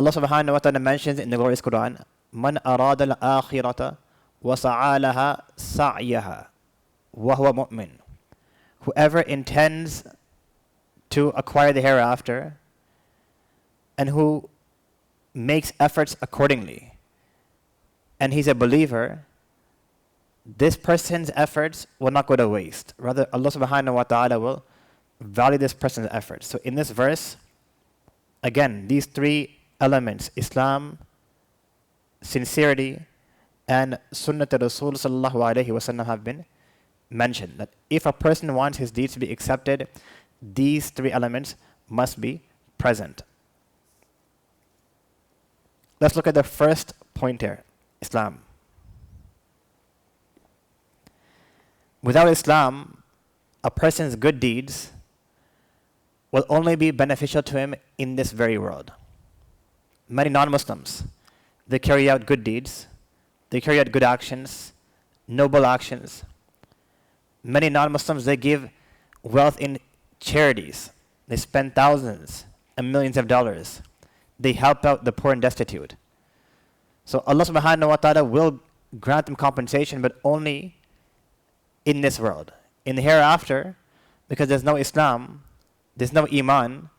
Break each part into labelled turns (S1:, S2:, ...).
S1: Allah subhanahu wa ta'ala mentions in the glorious Quran, Man arada al-akhirata wa sa'alaha sa'yaha wa huwa mu'min. Whoever intends to acquire the hereafter and who makes efforts accordingly, and he's a believer, this person's efforts will not go to waste. Rather, Allah subhanahu wa ta'ala will value this person's efforts. So in this verse, again, these three elements, Islam, sincerity, and Sunnat Rasul sallallahu alayhi wasallam, have been mentioned. That if a person wants his deeds to be accepted, these three elements must be present. Let's look at the first point here, Islam. Without Islam, a person's good deeds will only be beneficial to him in this very world. Many non-Muslims, they carry out good deeds, they carry out good actions, noble actions. Many non-Muslims, they give wealth in charities. They spend thousands and millions of dollars. They help out the poor and destitute. So Allah subhanahu wa ta'ala will grant them compensation, but only in this world. In the hereafter, because there's no Islam, there's no Iman,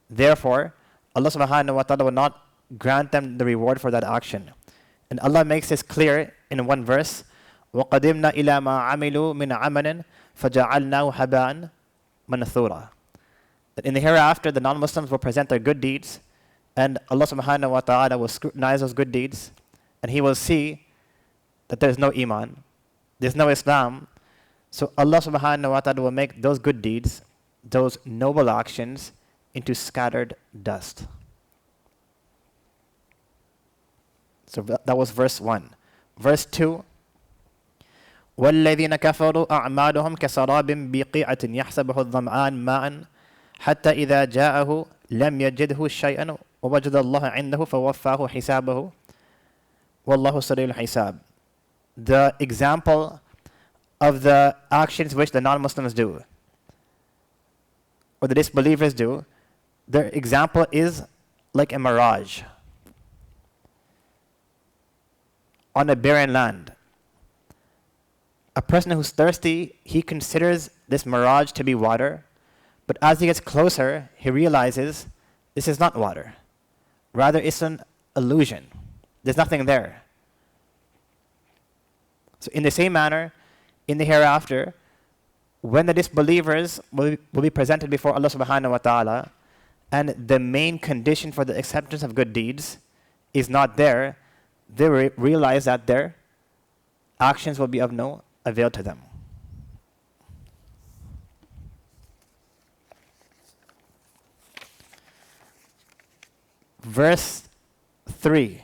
S1: therefore, Allah subhanahu wa ta'ala will not grant them the reward for that action. And Allah makes this clear in one verse, وَقَدِمْنَا إِلَى مَا عَمِلُوا مِنْ عَمَلٍ فَجَعَلْنَاهُ هَبَاءً مَنْثُورًا. That in the hereafter, the non-Muslims will present their good deeds, and Allah subhanahu wa ta'ala will scrutinize those good deeds, and He will see that there's no Iman, there's no Islam. So Allah subhanahu wa ta'ala will make those good deeds, those noble actions, into scattered dust. So that was verse 1. Verse 2, وَالَّذِينَ كَفَرُوا أَعْمَالُهُمْ كَسَرَابٍ بِقِيعَةٍ يَحْسَبُهُ الظَّمْآنُ مَاءً حَتَّى إِذَا جَاءَهُ لَمْ يَجِدْهُ شَيْئًا وَوَجَدَ اللَّهَ عِنْدَهُ فَوَفَّاهُ حِسَابَهُ وَاللَّهُ سَرِيعُ الْحِسَابِ. The example of the actions which the non-Muslims do, or the disbelievers do, their example is like a mirage on a barren land. A person who's thirsty, he considers this mirage to be water, but as he gets closer, he realizes this is not water. Rather, it's an illusion. There's nothing there. So in the same manner, in the hereafter, when the disbelievers will be presented before Allah subhanahu wa ta'ala, and the main condition for the acceptance of good deeds is not there, they realize that their actions will be of no avail to them. Verse 3,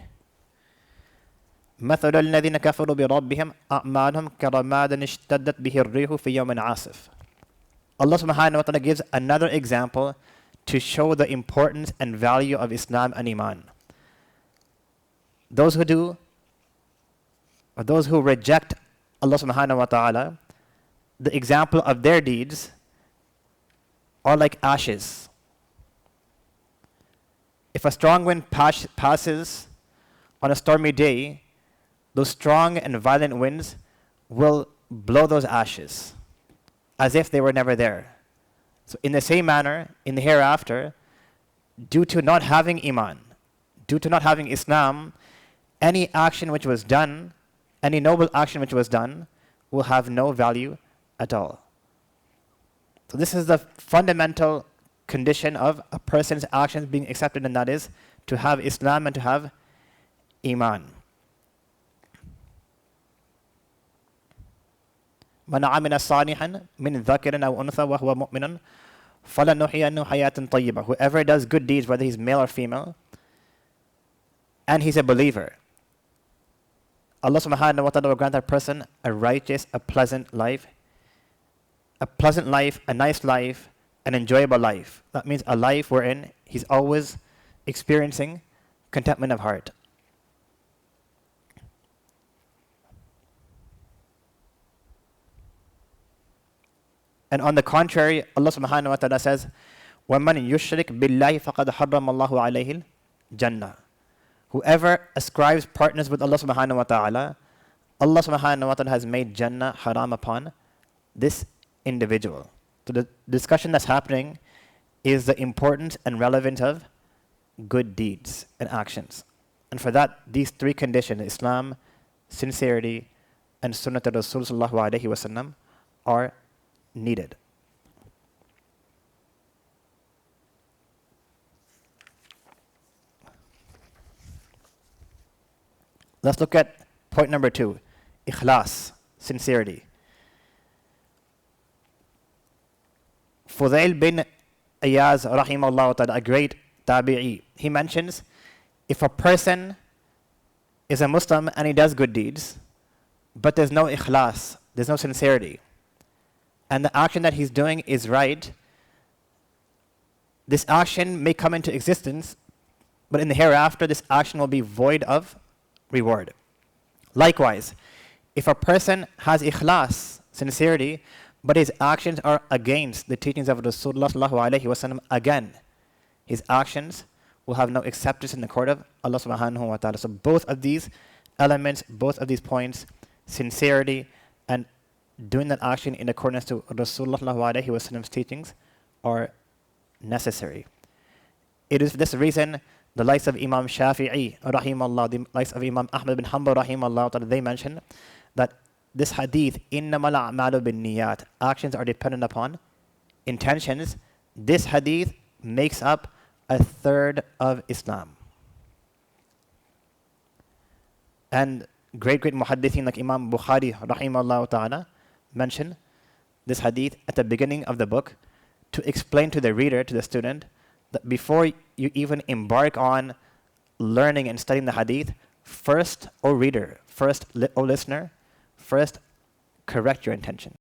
S1: مثل الذين كفروا بربهم أعمالهم كرماد اشتدت به الريح في يوم عاصف. Allah subhanahu wa ta'ala gives another example to show the importance and value of Islam and Iman. Those who reject Allah subhanahu wa ta'ala, the example of their deeds are like ashes. If a strong wind passes on a stormy day, those strong and violent winds will blow those ashes as if they were never there. So in the same manner, in the hereafter, due to not having Iman, due to not having Islam, any action which was done, any noble action which was done, will have no value at all. So this is the fundamental condition of a person's actions being accepted, and that is to have Islam and to have Iman. من عمل صالحا من ذكر أو أنثى وهو مؤمن فلنحيينه حياة طيبة. Whoever does good deeds, whether he's male or female, and he's a believer, Allah subhanahu wa ta'ala will grant that person a righteous, a pleasant life, a nice life, an enjoyable life. That means a life wherein he's always experiencing contentment of heart. And on the contrary, Allah subhanahu wa ta'ala says, وَمَنْ يُشْرِكْ بِاللَّهِ فَقَدْ حَرَّمَ اللَّهُ عَلَيْهِ الْجَنَّةِ. Whoever ascribes partners with Allah subhanahu wa ta'ala, Allah subhanahu wa ta'ala has made Jannah haram upon this individual. So the discussion that's happening is the importance and relevance of good deeds and actions. And for that, these three conditions, Islam, sincerity, and Sunnat Rasul sallallahu alayhi wasallam, are needed. Let's look at point number 2, ikhlas, sincerity. Fudail bin Iyaz rahimahullah ta'ala, a great tabi'i, he mentions, if a person is a Muslim and he does good deeds, but there's no ikhlas, there's no sincerity, and the action that he's doing is right, this action may come into existence, but in the hereafter, this action will be void of reward. Likewise, if a person has ikhlas, sincerity, but his actions are against the teachings of Rasulullah sallallahu alaihi wasallam, again, his actions will have no acceptance in the court of Allah subhanahu wa ta'ala. So both of these elements, both of these points, sincerity and doing that action in accordance to Rasulullah sallallahu alaihi wasallam's teachings, are necessary. It is for this reason the likes of Imam Shafi'i rahimahullah, the likes of Imam Ahmad bin Hanbal rahimahullah, they mention that this hadith, innamal a'malu bin niyat, actions are dependent upon intentions. This hadith makes up a third of Islam. And great muhaddithin like Imam Bukhari rahimahullah ta'ala mention this hadith at the beginning of the book to explain to the reader, to the student, that before you even embark on learning and studying the hadith, first, O reader, first, O listener, first correct your intention.